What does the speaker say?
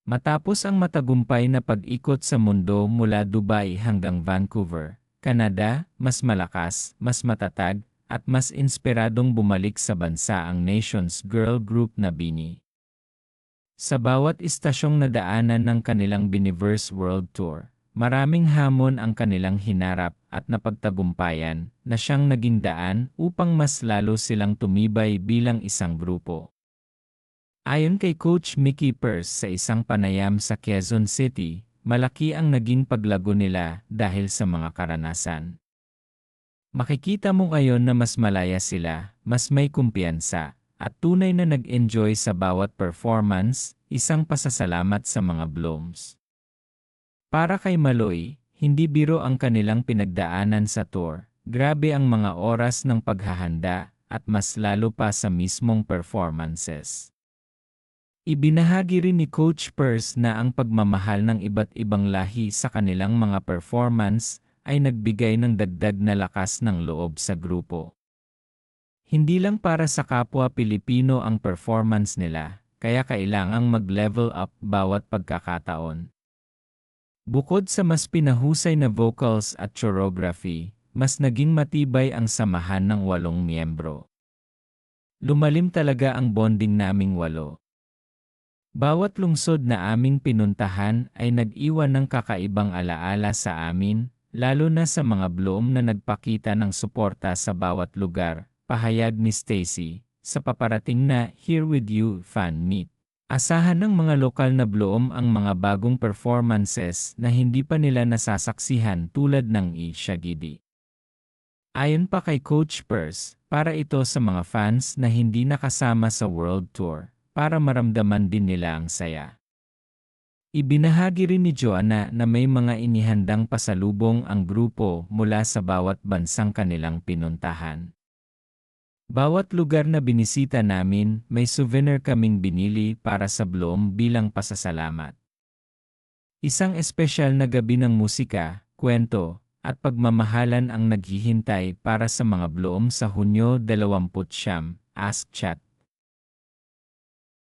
Matapos ang matagumpay na pag-ikot sa mundo mula Dubai hanggang Vancouver, Canada, mas malakas, mas matatag, at mas inspiradong bumalik sa bansa ang Nations Girl Group na BINI. Sa bawat istasyong nadaanan ng kanilang Biniverse World Tour, maraming hamon ang kanilang hinarap at napagtagumpayan na siyang naging daan upang mas lalo silang tumibay bilang isang grupo. Ayon kay Coach Mickey Pearce sa isang panayam sa Quezon City, malaki ang naging paglago nila dahil sa mga karanasan. Makikita mo ngayon na mas malaya sila, mas may kumpiyansa, at tunay na nag-enjoy sa bawat performance, isang pasasalamat sa mga Blooms. Para kay Maloy, hindi biro ang kanilang pinagdaanan sa tour, grabe ang mga oras ng paghahanda, at mas lalo pa sa mismong performances. Ibinahagi rin ni Coach Pearce na ang pagmamahal ng iba't ibang lahi sa kanilang mga performance ay nagbigay ng dagdag na lakas ng loob sa grupo. Hindi lang para sa kapwa Pilipino ang performance nila, kaya kailangang mag-level up bawat pagkakataon. Bukod sa mas pinahusay na vocals at choreography, mas naging matibay ang samahan ng 8 miyembro. Lumalim talaga ang bonding naming 8. Bawat lungsod na aming pinuntahan ay nag-iwan ng kakaibang alaala sa amin, lalo na sa mga Bloom na nagpakita ng suporta sa bawat lugar, pahayag ni Stacy, sa paparating na Here With You fan meet. Asahan ng mga lokal na Bloom ang mga bagong performances na hindi pa nila nasasaksihan tulad ng Shagidi. Ayon pa kay Coach Pearce, para ito sa mga fans na hindi nakasama sa World Tour, para maramdaman din nila ang saya. Ibinahagi rin ni Joanna na may mga inihandang pasalubong ang grupo mula sa bawat bansang kanilang pinuntahan. Bawat lugar na binisita namin, may souvenir kaming binili para sa Bloom bilang pasasalamat. Isang espesyal na gabi ng musika, kwento, at pagmamahalan ang naghihintay para sa mga Bloom sa Hunyo 29, Ask Chat